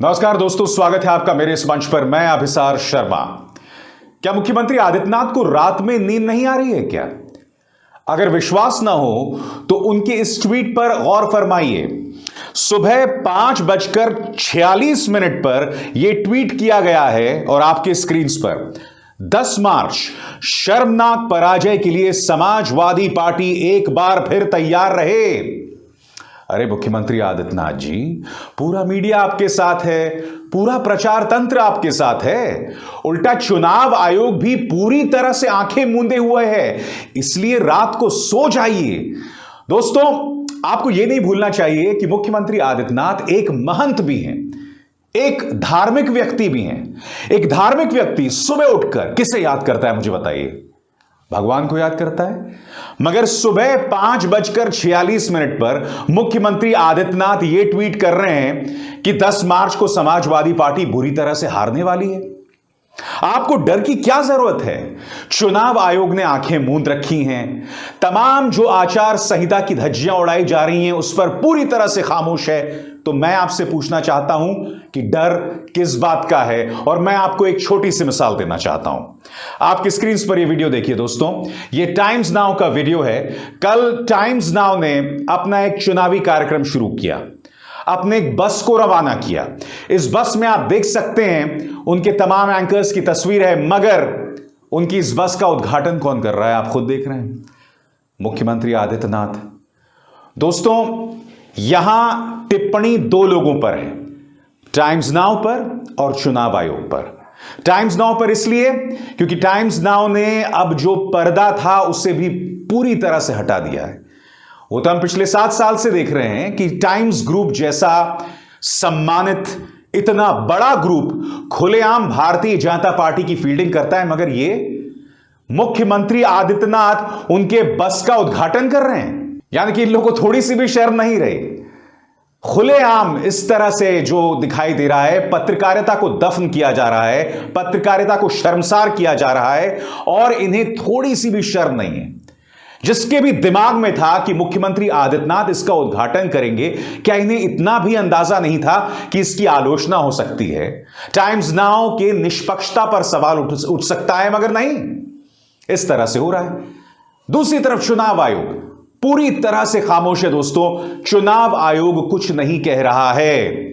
नमस्कार दोस्तों, स्वागत है आपका मेरे इस मंच पर। मैं अभिसार शर्मा। क्या मुख्यमंत्री आदित्यनाथ को रात में नींद नहीं आ रही है क्या? अगर विश्वास ना हो तो उनके इस ट्वीट पर गौर फरमाइए। सुबह 5:46 पर यह ट्वीट किया गया है और आपके स्क्रीन पर 10 मार्च शर्मनाक पराजय के लिए समाजवादी पार्टी एक बार फिर तैयार रहे। अरे मुख्यमंत्री आदित्यनाथ जी, पूरा मीडिया आपके साथ है, पूरा प्रचार तंत्र आपके साथ है, उल्टा चुनाव आयोग भी पूरी तरह से आंखें मूंदे हुए है, इसलिए रात को सो जाइए। दोस्तों, आपको यह नहीं भूलना चाहिए कि मुख्यमंत्री आदित्यनाथ एक महंत भी हैं, एक धार्मिक व्यक्ति भी हैं। एक धार्मिक व्यक्ति सुबह उठकर किसे याद करता है, मुझे बताइए? भगवान को याद करता है। मगर सुबह 5:46 पर मुख्यमंत्री आदित्यनाथ ये ट्वीट कर रहे हैं कि 10 मार्च को समाजवादी पार्टी बुरी तरह से हारने वाली है। आपको डर की क्या जरूरत है? चुनाव आयोग ने आंखें मूंद रखी हैं। तमाम जो आचार संहिता की धज्जियां उड़ाई जा रही हैं उस पर पूरी तरह से खामोश है। तो मैं आपसे पूछना चाहता हूं कि डर किस बात का है, और मैं आपको एक छोटी सी मिसाल देना चाहता हूं। आपकी स्क्रीन पर यह वीडियो देखिए दोस्तों, यह टाइम्स नाउ का वीडियो है। कल टाइम्स नाउ ने अपना एक चुनावी कार्यक्रम शुरू किया, अपने एक बस को रवाना किया। इस बस में आप देख सकते हैं उनके तमाम एंकर्स की तस्वीर है, मगर उनकी इस बस का उद्घाटन कौन कर रहा है? आप खुद देख रहे हैं, मुख्यमंत्री आदित्यनाथ। दोस्तों, यहां टिप्पणी दो लोगों पर है, टाइम्स नाउ पर और चुनाव आयोग पर। टाइम्स नाउ पर इसलिए क्योंकि टाइम्स नाउ ने अब जो पर्दा था उसे भी पूरी तरह से हटा दिया है। वो तो हम पिछले 7 साल से देख रहे हैं कि टाइम्स ग्रुप जैसा सम्मानित इतना बड़ा ग्रुप खुलेआम भारतीय जनता पार्टी की फील्डिंग करता है, मगर ये मुख्यमंत्री आदित्यनाथ उनके बस का उद्घाटन कर रहे हैं। यानी कि इन लोगों को थोड़ी सी भी शर्म नहीं रही। खुलेआम इस तरह से जो दिखाई दे रहा है, पत्रकारिता को दफन किया जा रहा है, पत्रकारिता को शर्मसार किया जा रहा है, और इन्हें थोड़ी सी भी शर्म नहीं है। जिसके भी दिमाग में था कि मुख्यमंत्री आदित्यनाथ इसका उद्घाटन करेंगे, क्या इन्हें इतना भी अंदाजा नहीं था कि इसकी आलोचना हो सकती है, टाइम्स नाउ के निष्पक्षता पर सवाल उठ सकता है? मगर नहीं, इस तरह से हो रहा है। दूसरी तरफ चुनाव आयोग पूरी तरह से खामोश है। दोस्तों, चुनाव आयोग कुछ नहीं कह रहा है।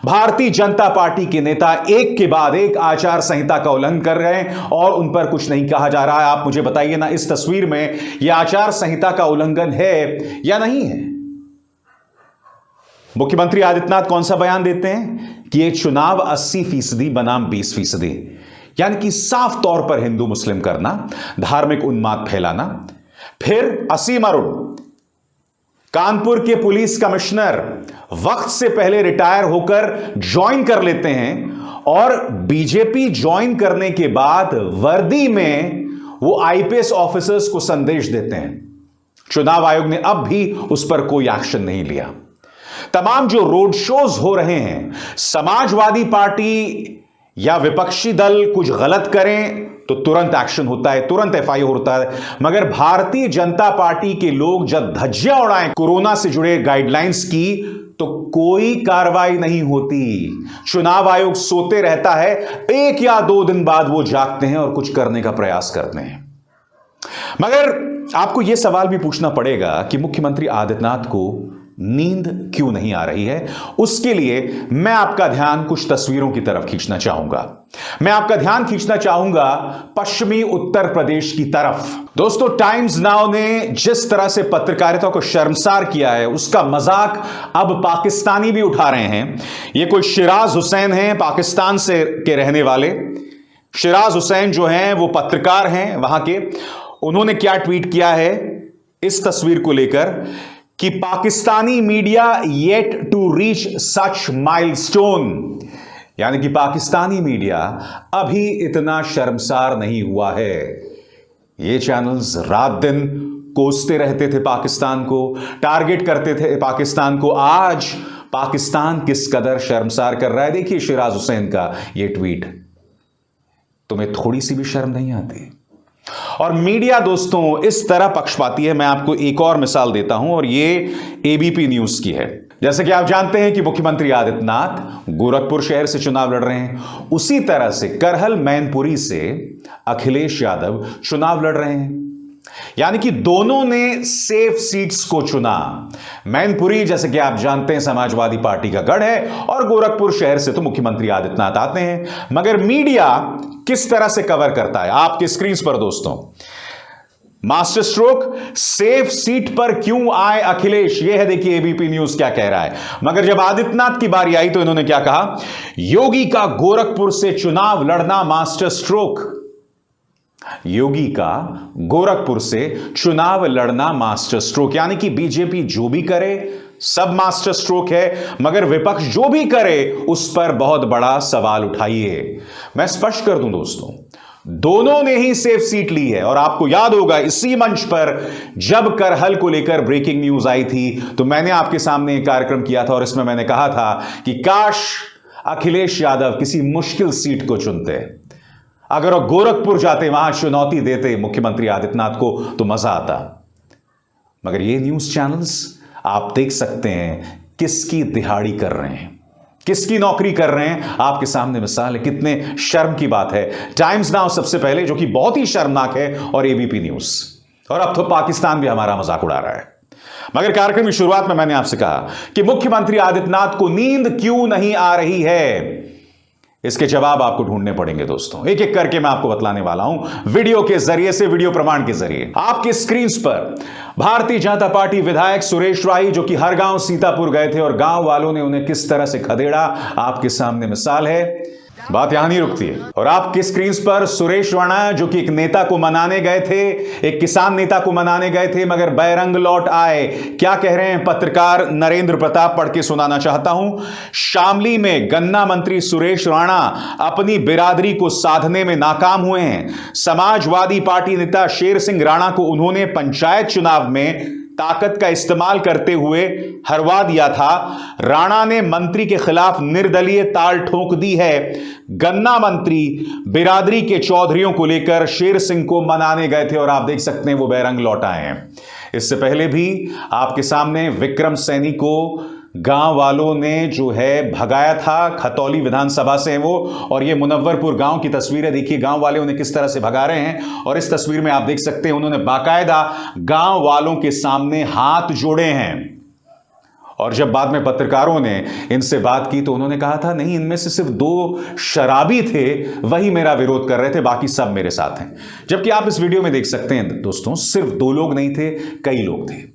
भारतीय जनता पार्टी के नेता एक के बाद एक आचार संहिता का उल्लंघन कर रहे हैं और उन पर कुछ नहीं कहा जा रहा है। आप मुझे बताइए ना, इस तस्वीर में यह आचार संहिता का उल्लंघन है या नहीं है? मुख्यमंत्री आदित्यनाथ कौन सा बयान देते हैं कि यह चुनाव 80% बनाम 20%, यानी कि साफ तौर पर हिंदू मुस्लिम करना, धार्मिक उन्माद फैलाना। फिर असीम अरुण, कानपुर के पुलिस कमिश्नर, वक्त से पहले रिटायर होकर ज्वाइन कर लेते हैं और बीजेपी ज्वाइन करने के बाद वर्दी में वो आईपीएस ऑफिसर्स को संदेश देते हैं। चुनाव आयोग ने अब भी उस पर कोई एक्शन नहीं लिया। तमाम जो रोड शोज हो रहे हैं, समाजवादी पार्टी या विपक्षी दल कुछ गलत करें तो तुरंत एक्शन होता है, तुरंत एफआईआर होता है, मगर भारतीय जनता पार्टी के लोग जब धज्जियां उड़ाएं कोरोना से जुड़े गाइडलाइंस की तो कोई कार्रवाई नहीं होती। चुनाव आयोग सोते रहता है, 1 या 2 दिन बाद वो जागते हैं और कुछ करने का प्रयास करते हैं। मगर आपको यह सवाल भी पूछना पड़ेगा कि मुख्यमंत्री आदित्यनाथ को नींद क्यों नहीं आ रही है। उसके लिए मैं आपका ध्यान कुछ तस्वीरों की तरफ खींचना चाहूंगा। मैं आपका ध्यान खींचना चाहूंगा पश्चिमी उत्तर प्रदेश की तरफ। दोस्तों, टाइम्स नाउ ने जिस तरह से पत्रकारिता को शर्मसार किया है, उसका मजाक अब पाकिस्तानी भी उठा रहे हैं। ये कोई शिराज हुसैन हैं, पाकिस्तान से के रहने वाले शिराज हुसैन जो हैं वो पत्रकार हैं वहां के। उन्होंने क्या ट्वीट किया है इस तस्वीर को लेकर कि Pakistani media yet to reach such milestone, यानी कि पाकिस्तानी मीडिया अभी इतना शर्मसार नहीं हुआ है। ये चैनल्स रात दिन कोसते रहते थे पाकिस्तान को, टारगेट करते थे पाकिस्तान को। आज पाकिस्तान किस कदर शर्मसार कर रहा है, देखिए शिराज हुसैन का ये ट्वीट। तुम्हें थोड़ी सी भी शर्म नहीं आती? और मीडिया दोस्तों इस तरह पक्षपाती है। मैं आपको एक और मिसाल देता हूं और ये एबीपी न्यूज की है। जैसे कि आप जानते हैं कि मुख्यमंत्री आदित्यनाथ गोरखपुर शहर से चुनाव लड़ रहे हैं, उसी तरह से करहल मैनपुरी से अखिलेश यादव चुनाव लड़ रहे हैं। यानी कि दोनों ने सेफ सीट्स को चुना। मैनपुरी जैसे कि आप जानते हैं समाजवादी पार्टी का गढ़ है और गोरखपुर शहर से तो मुख्यमंत्री आदित्यनाथ आते हैं। मगर मीडिया किस तरह से कवर करता है आपके स्क्रीन पर दोस्तों। मास्टर स्ट्रोक, सेफ सीट पर क्यों आए अखिलेश, यह है देखिए एबीपी न्यूज क्या कह रहा है। मगर जब आदित्यनाथ की बारी आई तो इन्होंने क्या कहा, योगी का गोरखपुर से चुनाव लड़ना मास्टर स्ट्रोक। योगी का गोरखपुर से चुनाव लड़ना मास्टर स्ट्रोक, यानी कि बीजेपी जो भी करे सब मास्टर स्ट्रोक है, मगर विपक्ष जो भी करे उस पर बहुत बड़ा सवाल उठाइए। मैं स्पष्ट कर दूं दोस्तों, दोनों ने ही सेफ सीट ली है। और आपको याद होगा इसी मंच पर जब करहल को लेकर ब्रेकिंग न्यूज आई थी तो मैंने आपके सामने एक कार्यक्रम किया था और इसमें मैंने कहा था कि काश अखिलेश यादव किसी मुश्किल सीट को चुनते। अगर वो गोरखपुर जाते, वहां चुनौती देते मुख्यमंत्री आदित्यनाथ को तो मजा आता। मगर ये न्यूज चैनल्स आप देख सकते हैं किसकी दिहाड़ी कर रहे हैं, किसकी नौकरी कर रहे हैं। आपके सामने मिसाल है, कितने शर्म की बात है। टाइम्स नाउ सबसे पहले, जो कि बहुत ही शर्मनाक है, और एबीपी न्यूज, और अब तो पाकिस्तान भी हमारा मजाक उड़ा रहा है। मगर कार्यक्रम की शुरुआत में मैंने आपसे कहा कि मुख्यमंत्री आदित्यनाथ को नींद क्यों नहीं आ रही है, इसके जवाब आपको ढूंढने पड़ेंगे दोस्तों। एक एक करके मैं आपको बतलाने वाला हूं वीडियो के जरिए से, वीडियो प्रमाण के जरिए। आपके स्क्रीन पर भारतीय जनता पार्टी विधायक सुरेश राही जो कि हर गांव सीतापुर गए थे और गांव वालों ने उन्हें किस तरह से खदेड़ा, आपके सामने मिसाल है। बात यहां नहीं रुकती है। और आपके स्क्रीन पर सुरेश राणा जो कि एक नेता को मनाने गए थे, एक किसान नेता को मनाने गए थे, मगर बैरंग लौट आए। क्या कह रहे हैं पत्रकार नरेंद्र प्रताप, पढ़ के सुनाना चाहता हूं। शामली में गन्ना मंत्री सुरेश राणा अपनी बिरादरी को साधने में नाकाम हुए हैं। समाजवादी पार्टी नेता शेर सिंह राणा को उन्होंने पंचायत चुनाव में ताकत का इस्तेमाल करते हुए हरवा दिया था। राणा ने मंत्री के खिलाफ निर्दलीय ताल ठोक दी है। गन्ना मंत्री बिरादरी के चौधरियों को लेकर शेर सिंह को मनाने गए थे और आप देख सकते हैं वो बैरंग लौट आए हैं। इससे पहले भी आपके सामने विक्रम सैनी को गांव वालों ने जो है भगाया था, खतौली विधानसभा से हैं वो, और ये मुनव्वरपुर गांव की तस्वीरें देखिए, गांव वाले उन्हें किस तरह से भगा रहे हैं। और इस तस्वीर में आप देख सकते हैं उन्होंने बाकायदा गांव वालों के सामने हाथ जोड़े हैं। और जब बाद में पत्रकारों ने इनसे बात की तो उन्होंने कहा था नहीं, इनमें से सिर्फ 2 शराबी थे, वही मेरा विरोध कर रहे थे, बाकी सब मेरे साथ हैं। जबकि आप इस वीडियो में देख सकते हैं दोस्तों, सिर्फ 2 लोग नहीं थे, कई लोग थे।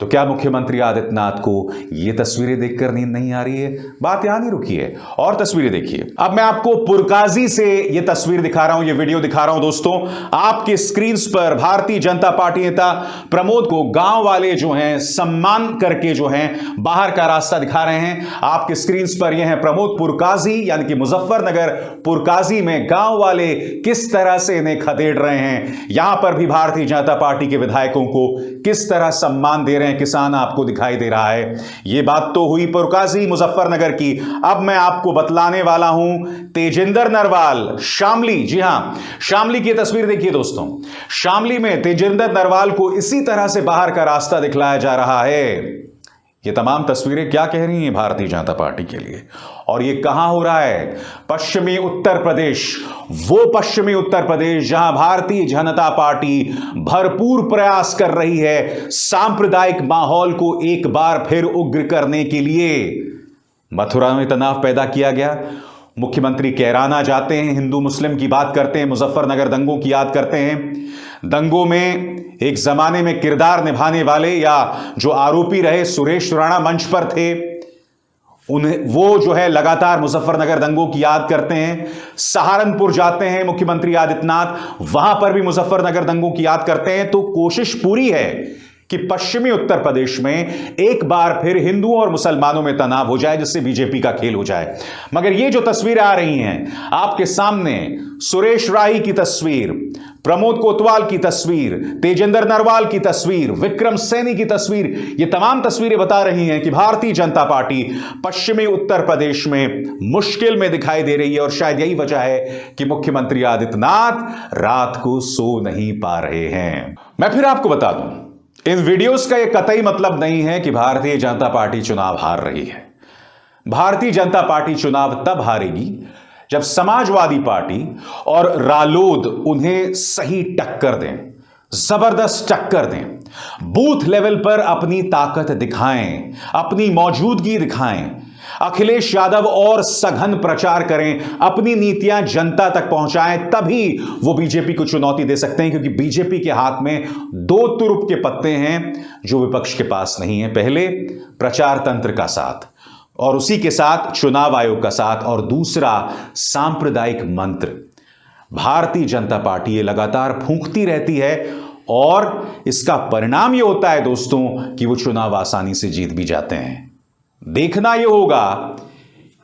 तो क्या मुख्यमंत्री आदित्यनाथ को ये तस्वीरें देखकर नींद नहीं आ रही है? बात यहां नहीं रुकी है, और तस्वीरें देखिए। अब मैं आपको पुरकाजी से ये तस्वीर दिखा रहा हूं, ये वीडियो दिखा रहा हूं दोस्तों। आपके स्क्रीन पर भारतीय जनता पार्टी नेता प्रमोद को गांव वाले जो हैं सम्मान करके जो हैं बाहर का रास्ता दिखा रहे हैं। आपके स्क्रीन पर यह है प्रमोद पुरकाजी, यानी कि मुजफ्फरनगर पुरकाजी में गांव वाले किस तरह से इन्हें खदेड़ रहे हैं। यहां पर भी भारतीय जनता पार्टी के विधायकों को किस तरह सम्मान दे रहे हैं किसान, आपको दिखाई दे रहा है। यह बात तो हुई पुरकाजी मुजफ्फरनगर की। अब मैं आपको बतलाने वाला हूं तेजिंदर नरवाल, शामली। जी हां, शामली की तस्वीर देखिए दोस्तों। शामली में तेजिंदर नरवाल को इसी तरह से बाहर का रास्ता दिखलाया जा रहा है। ये तमाम तस्वीरें क्या कह रही हैं भारतीय जनता पार्टी के लिए? और ये कहां हो रहा है? पश्चिमी उत्तर प्रदेश, वो पश्चिमी उत्तर प्रदेश जहां भारतीय जनता पार्टी भरपूर प्रयास कर रही है सांप्रदायिक माहौल को एक बार फिर उग्र करने के लिए। मथुरा में तनाव पैदा किया गया, मुख्यमंत्री कैराना जाते हैं, हिंदू मुस्लिम की बात करते हैं, मुजफ्फरनगर दंगों की याद करते हैं। दंगों में एक जमाने में किरदार निभाने वाले या जो आरोपी रहे सुरेश राणा मंच पर थे, उन्हें वो जो है लगातार मुजफ्फरनगर दंगों की याद करते हैं। सहारनपुर जाते हैं मुख्यमंत्री आदित्यनाथ, वहां पर भी मुजफ्फरनगर दंगों की याद करते हैं। तो कोशिश पूरी है कि पश्चिमी उत्तर प्रदेश में एक बार फिर हिंदुओं और मुसलमानों में तनाव हो जाए, जिससे बीजेपी का खेल हो जाए। मगर ये जो तस्वीरें आ रही हैं आपके सामने, सुरेश राही की तस्वीर, प्रमोद कोतवाल की तस्वीर, तेजेंद्र नरवाल की तस्वीर, विक्रम सैनी की तस्वीर, ये तमाम तस्वीरें बता रही हैं कि भारतीय जनता पार्टी पश्चिमी उत्तर प्रदेश में मुश्किल में दिखाई दे रही है। और शायद यही वजह है कि मुख्यमंत्री आदित्यनाथ रात को सो नहीं पा रहे हैं। मैं फिर आपको बता दूं, इन वीडियोस का यह कतई मतलब नहीं है कि भारतीय जनता पार्टी चुनाव हार रही है। भारतीय जनता पार्टी चुनाव तब हारेगी जब समाजवादी पार्टी और रालोद उन्हें सही टक्कर दें, जबरदस्त टक्कर दें, बूथ लेवल पर अपनी ताकत दिखाएं, अपनी मौजूदगी दिखाएं, अखिलेश यादव और सघन प्रचार करें, अपनी नीतियां जनता तक पहुंचाएं, तभी वो बीजेपी को चुनौती दे सकते हैं। क्योंकि बीजेपी के हाथ में दो तुरुप के पत्ते हैं जो विपक्ष के पास नहीं है। पहले प्रचार तंत्र का साथ, और उसी के साथ चुनाव आयोग का साथ, और दूसरा सांप्रदायिक मंत्र। भारतीय जनता पार्टी ये लगातार फूंकती रहती है और इसका परिणाम ये होता है दोस्तों कि वो चुनाव आसानी से जीत भी जाते हैं। देखना यह होगा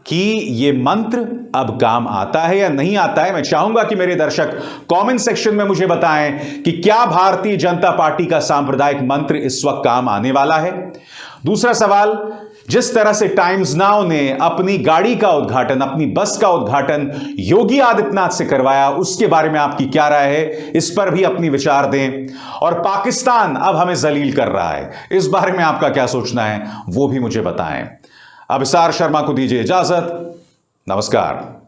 कि यह मंत्र अब काम आता है या नहीं आता है। मैं चाहूंगा कि मेरे दर्शक कमेंट सेक्शन में मुझे बताएं कि क्या भारतीय जनता पार्टी का सांप्रदायिक मंत्र इस वक्त काम आने वाला है। दूसरा सवाल, जिस तरह से टाइम्स नाउ ने अपनी गाड़ी का उद्घाटन, अपनी बस का उद्घाटन योगी आदित्यनाथ से करवाया, उसके बारे में आपकी क्या राय है, इस पर भी अपनी विचार दें। और पाकिस्तान अब हमें जलील कर रहा है, इस बारे में आपका क्या सोचना है वो भी मुझे बताएं। अभिसार शर्मा को दीजिए इजाजत। नमस्कार।